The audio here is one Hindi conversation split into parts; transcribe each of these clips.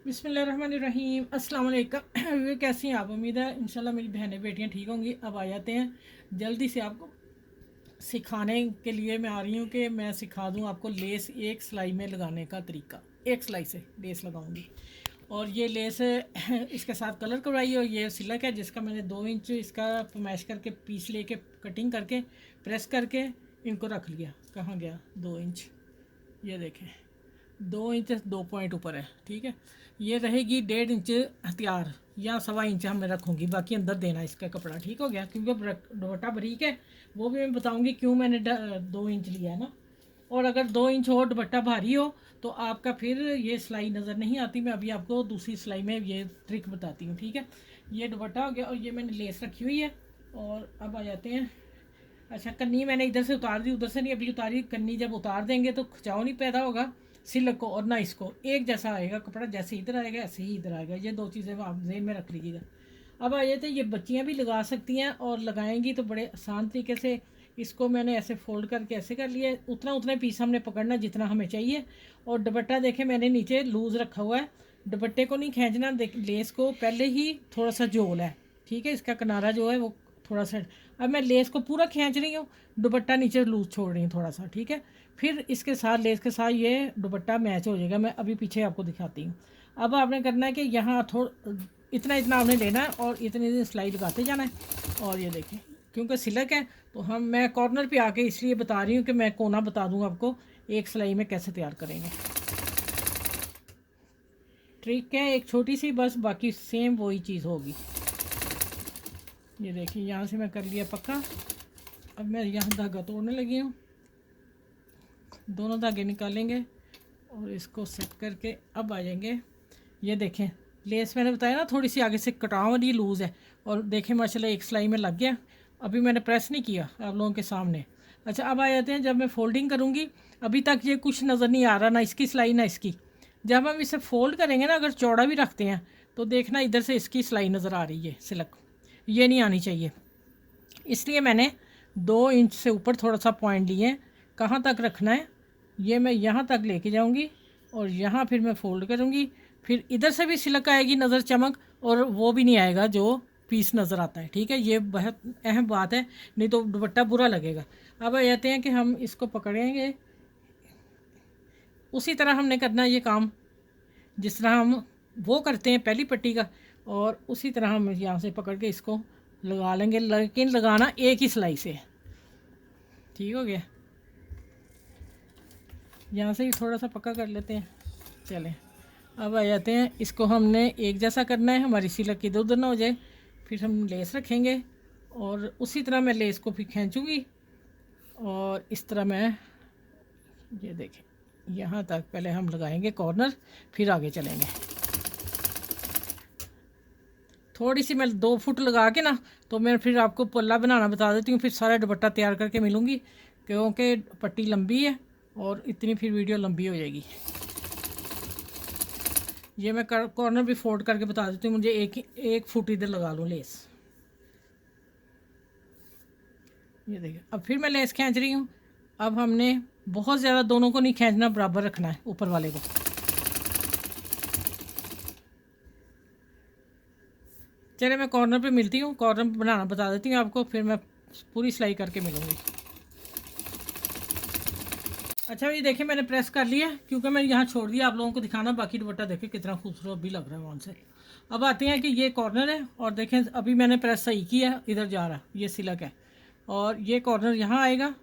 बिस्मिल्लाहिर्रहमानिर्रहीम अस्सलाम वालेकुम। वे कैसी हैं आप? उम्मीद है इंशाल्लाह मेरी बहनें बेटियां ठीक होंगी। अब आ जाते हैं जल्दी से आपको सिखाने के लिए। मैं आ रही हूँ कि मैं सिखा दूँ आपको लेस एक सिलाई में लगाने का तरीका। एक सिलाई से लेस लगाऊंगी और ये लेस इसके साथ कलर करवाई और ये सिलक है जिसका मैंने 2 इंच इसका फरमाइश करके पीस लेके कटिंग करके प्रेस करके इनको रख लिया। कहाँ गया 2 इंच? ये देखें 2 इंच 2 पॉइंट ऊपर है, ठीक है। ये रहेगी 1.5 इंच हथियार या 1.25 इंच हमें रखूँगी, बाकी अंदर देना इसका कपड़ा, ठीक हो गया। क्योंकि दुपट्टा बारीक है, वो भी मैं बताऊँगी क्यों मैंने 2 इंच लिया है ना। और अगर 2 इंच और दुपट्टा भारी हो तो आपका फिर ये सिलाई नज़र नहीं आती। मैं अभी आपको दूसरी सिलाई में ये ट्रिक बताती हूँ, ठीक है। ये दुपट्टा हो गया और ये मैंने लेस रखी हुई है। और अब आ जाते हैं। अच्छा, कन्नी मैंने इधर से उतार दी, उधर से नहीं अभी उतारी। कन्नी जब उतार देंगे तो खिंचाव नहीं पैदा होगा सिलक को और ना इसको, एक जैसा आएगा कपड़ा। जैसे इधर आएगा ऐसे ही इधर आएगा। ये 2 चीज़ें आप जेहन में रख लीजिएगा। अब आ जाते हैं, ये बच्चियाँ भी लगा सकती हैं और लगाएंगी तो बड़े आसान तरीके से। इसको मैंने ऐसे फोल्ड करके ऐसे कर लिया। उतना पीस हमने पकड़ना जितना हमें चाहिए। और दुपट्टा देखें मैंने नीचे लूज़ रखा हुआ है। दुपट्टे को नहीं खींचना, लेस को पहले ही थोड़ा सा जोल है, ठीक है। इसका किनारा जो है वो थोड़ा सा। अब मैं लेस को पूरा खींच रही हूँ, दुपट्टा नीचे लूज छोड़ रही हूँ थोड़ा सा, ठीक है। फिर इसके साथ लेस के साथ ये दुपट्टा मैच हो जाएगा। मैं अभी पीछे आपको दिखाती हूँ। अब आपने करना है कि यहाँ थोड़ा इतना इतना आपने लेना है और इतनी सिलाई लगाते जाना है। और ये देखें क्योंकि सिलक है तो मैं कॉर्नर पे आके इसलिए बता रही हूँ कि मैं कोना बता दूँ आपको एक सिलाई में कैसे तैयार करेंगे। ट्रिक है एक छोटी सी बस, बाकी सेम वही चीज़ होगी। ये देखिए यहाँ से मैं कर लिया पक्का। अब मैं यहाँ धागा तोड़ने लगी हूँ। दोनों धागे निकालेंगे और इसको सेट करके अब आ जाएंगे। ये देखें लेस मैंने बताया ना थोड़ी सी आगे से कटाव वाली लूज़ है। और देखें माशाल्लाह एक सिलाई में लग गया। अभी मैंने प्रेस नहीं किया आप लोगों के सामने। अच्छा, अब आ जाते हैं जब मैं फोल्डिंग करूँगी। अभी तक ये कुछ नज़र नहीं आ रहा, ना इसकी सिलाई ना इसकी। जब हम इसे फोल्ड करेंगे ना, अगर चौड़ा भी रखते हैं तो देखना इधर से इसकी सिलाई नज़र आ रही है सिलक, ये नहीं आनी चाहिए। इसलिए मैंने 2 इंच से ऊपर थोड़ा सा पॉइंट लिए। कहाँ तक रखना है, ये मैं यहाँ तक लेके जाऊँगी और यहाँ फिर मैं फोल्ड करूँगी। फिर इधर से भी सिलक आएगी नज़र चमक, और वो भी नहीं आएगा जो पीस नज़र आता है, ठीक है। ये बहुत अहम बात है, नहीं तो दुपट्टा बुरा लगेगा। अब आ जाते हैं कि हम इसको पकड़ेंगे। उसी तरह हमने करना है ये काम जिस तरह हम वो करते हैं पहली पट्टी का, और उसी तरह हम यहाँ से पकड़ के इसको लगा लेंगे। लेकिन लगाना एक ही सिलाई से है, ठीक हो गया। यहाँ से ही थोड़ा सा पक्का कर लेते हैं। चलें अब आ जाते हैं, इसको हमने एक जैसा करना है, हमारी सिलक इधर उधर ना हो जाए। फिर हम लेस रखेंगे और उसी तरह मैं लेस को फिर खींचूँगी और इस तरह मैं ये देखें यहाँ तक पहले हम लगाएंगे कॉर्नर, फिर आगे चलेंगे। थोड़ी सी मैं 2 फुट लगा के ना, तो मैं फिर आपको पल्ला बनाना बता देती हूँ। फिर सारा दुपट्टा तैयार करके मिलूँगी क्योंकि पट्टी लंबी है और इतनी फिर वीडियो लंबी हो जाएगी। ये मैं कॉर्नर भी फोल्ड करके बता देती हूँ। मुझे एक फुट इधर लगा लूँ लेस। ये देखिए अब फिर मैं लेस खींच रही हूँ। अब हमने बहुत ज़्यादा दोनों को नहीं खींचना, बराबर रखना है ऊपर वाले को। चले मैं कॉर्नर पे मिलती हूँ, कॉर्नर बनाना बता देती हूँ आपको, फिर मैं पूरी सिलाई करके मिलूँगी। अच्छा ये देखिए मैंने प्रेस कर लिया क्योंकि मैंने यहाँ छोड़ दिया आप लोगों को दिखाना। बाकी दुपट्टा देखिए कितना खूबसूरत भी लग रहा है वहाँ से। अब आते हैं कि ये कॉर्नर है और देखें अभी मैंने प्रेस सही किया है, इधर जा रहा है, ये सिलक है। और ये कॉर्नर यहाँ आएगा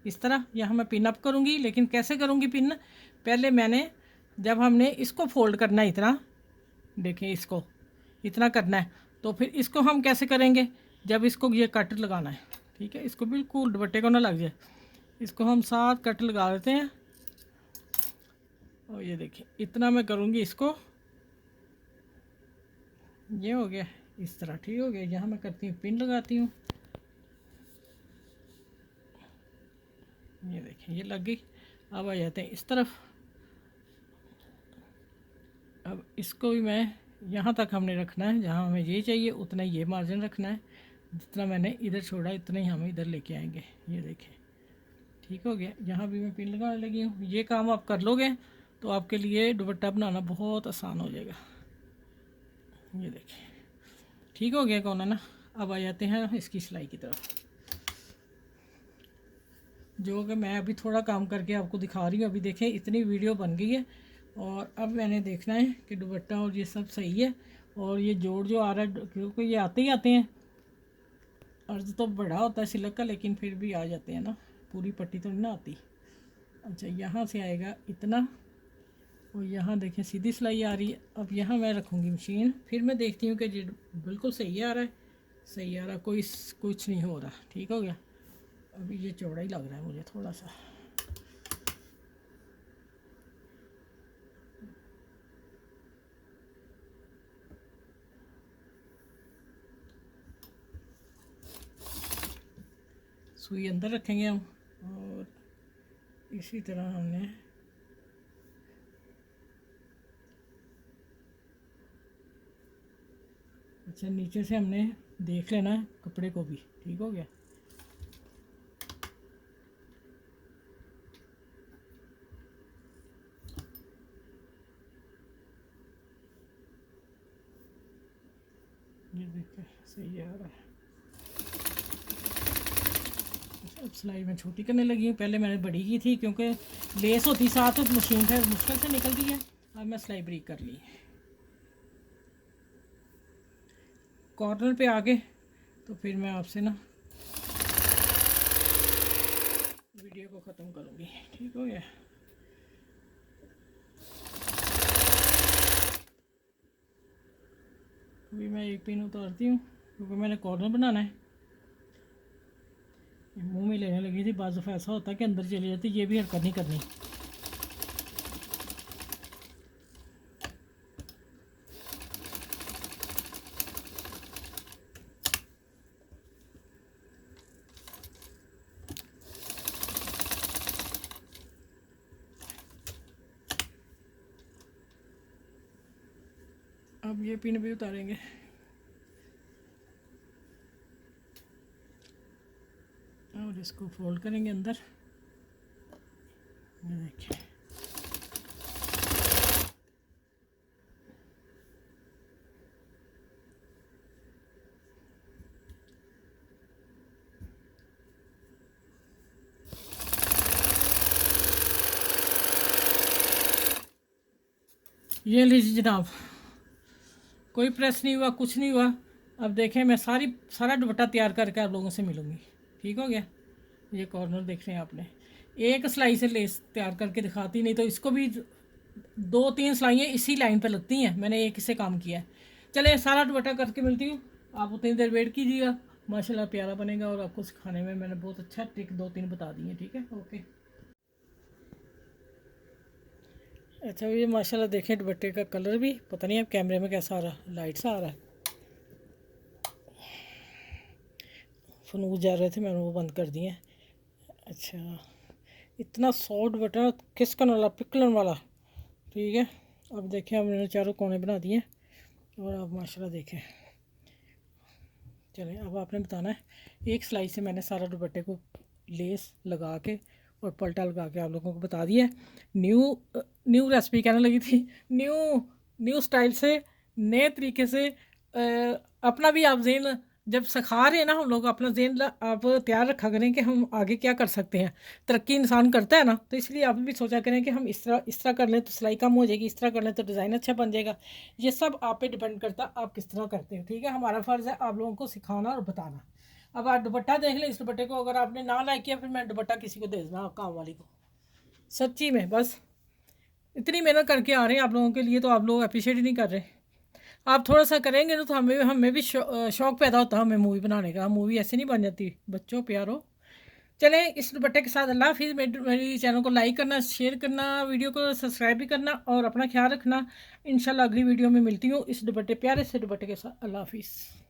इस तरह। यहाँ मैं पिन अप करूँगी, लेकिन कैसे करूँगी पिन? पहले मैंने जब हमने इसको फोल्ड करना है इतना, देखें इसको इतना करना है, तो फिर इसको हम कैसे करेंगे? जब इसको ये कट लगाना है, ठीक है। इसको बिल्कुल दुपट्टे को ना लग जाए, इसको हम 7 कट लगा देते हैं। और ये देखिए इतना मैं करूँगी इसको, ये हो गया इस तरह, ठीक हो गया। यहाँ मैं करती हूँ पिन लगाती हूँ, ये देखिए ये लग गई। अब आ जाते हैं इस तरफ। अब इसको भी मैं यहाँ तक हमने रखना है, जहाँ हमें ये चाहिए उतना ही ये मार्जिन रखना है। जितना मैंने इधर छोड़ा इतना ही हम इधर लेके आएंगे। ये देखिए ठीक हो गया। यहाँ भी मैं पिन लगाने लगी हूँ। ये काम आप कर लोगे तो आपके लिए दुपट्टा बनाना बहुत आसान हो जाएगा। ये देखिए ठीक हो गया कौन है ना। अब आ जाते हैं इसकी सिलाई की तरफ, जो कि मैं अभी थोड़ा काम करके आपको दिखा रही हूँ। अभी देखें इतनी वीडियो बन गई है और अब मैंने देखना है कि दुपट्टा और ये सब सही है। और ये जोड़ जो आ रहा है, क्योंकि ये आते ही आते हैं, अर्ज तो बड़ा होता है सिलक का, लेकिन फिर भी आ जाते हैं ना, पूरी पट्टी तो नहीं ना आती। अच्छा यहाँ से आएगा इतना, और यहाँ देखें सीधी सिलाई आ रही है। अब यहाँ मैं रखूँगी मशीन, फिर मैं देखती हूँ कि जी बिल्कुल सही आ रहा है, सही आ रहा, कोई कुछ नहीं हो रहा। ठीक हो गया। अभी ये चौड़ा ही लग रहा है मुझे थोड़ा सा। सुई अंदर रखेंगे हम, और इसी तरह हमने अच्छा नीचे से हमने देख लेना है कपड़े को भी। ठीक हो गया। ये देखिए सही आ रहा है। अब सिलाई मैं छोटी करने लगी हूँ, पहले मैंने बड़ी की थी क्योंकि लेस होती साथ तो मशीन से मुश्किल से निकलती है। अब मैं सिलाई बरीक कर ली। कॉर्नर पे आगे तो फिर मैं आपसे ना वीडियो को ख़त्म करूँगी। ठीक हो गया। अभी मैं एक पिन उतारती हूँ क्योंकि मैंने कॉर्नर बनाना है। मुंह में लेने लगी थी, बाज़ दफ़ा ऐसा होता है कि अंदर चली जाती, ये भी हरकत नहीं करनी। अब ये पिन भी उतारेंगे। और इसको फोल्ड करेंगे अंदर। ये देखिए ये लीजिए जनाब, कोई प्रेस नहीं हुआ, कुछ नहीं हुआ। अब देखें मैं सारा दुपट्टा तैयार करके आप लोगों से मिलूँगी। ठीक हो गया। ये कॉर्नर देख रहे हैं आपने, एक सिलाई से लेस तैयार करके दिखाती, नहीं तो इसको भी 2-3 सिलाइयाँ इसी लाइन पर लगती हैं। मैंने एक से काम किया है। चले सारा दुपट्टा करके मिलती हूँ, आप उतनी देर वेट कीजिएगा। माशाल्लाह प्यारा बनेगा, और आपको सिखाने में मैंने बहुत अच्छा ट्रिक 2-3 बता दी है। ठीक है, ओके। अच्छा ये माशाल्लाह देखें दुपट्टे का कलर भी पता नहीं अब कैमरे में कैसा आ रहा है, लाइट सा आ रहा है। फनूस जा रहे थे, मैंने वो बंद कर दिए। अच्छा इतना सॉफ्ट बटन खिसकन वाला, पिघलन वाला। ठीक है। अब देखें हमने चारों कोने बना दिए, और अब माशाल्लाह देखें। चलें अब आपने बताना है। एक सिलाई से मैंने सारा दुपट्टे को लेस लगा के और पलटा लगा के आप लोगों को बता दिया। न्यू रेसिपी कहने लगी थी, न्यू स्टाइल से, नए तरीके से। अपना भी आप जेन जब सिखा रहे हैं ना हम लोग, अपना जेन आप तैयार रखा करें कि हम आगे क्या कर सकते हैं। तरक्की इंसान करता है ना, तो इसलिए आप भी सोचा करें कि हम इस तरह कर लें तो सिलाई कम हो जाएगी, इस तरह कर लें तो डिज़ाइन अच्छा बन जाएगा। ये सब आप पे डिपेंड करता है आप किस तरह करते हो। ठीक है, हमारा फ़र्ज़ है आप लोगों को सिखाना और बताना। अब आप दुपट्टा देख लें, इस दुपट्टे को अगर आपने ना लाइक किया, फिर मैं दुपट्टा किसी को दे देना, काम वाली को। सच्ची में बस इतनी मेहनत करके आ रहे हैं आप लोगों के लिए, तो आप लोग अप्रिशिएट ही नहीं कर रहे। आप थोड़ा सा करेंगे ना तो हमें भी शौक़ पैदा होता है हमें मूवी बनाने का। मूवी ऐसे नहीं बन जाती बच्चों प्यारो। चलें इस दुपट्टे के साथ अल्लाह हाफिज़। मेरी चैनल को लाइक करना, शेयर करना, वीडियो को सब्सक्राइब भी करना, और अपना ख्याल रखना। इंशाल्लाह अगली वीडियो में मिलती हूँ इस दुपट्टे, प्यारे से दुपट्टे के साथ। अल्लाह हाफिज़।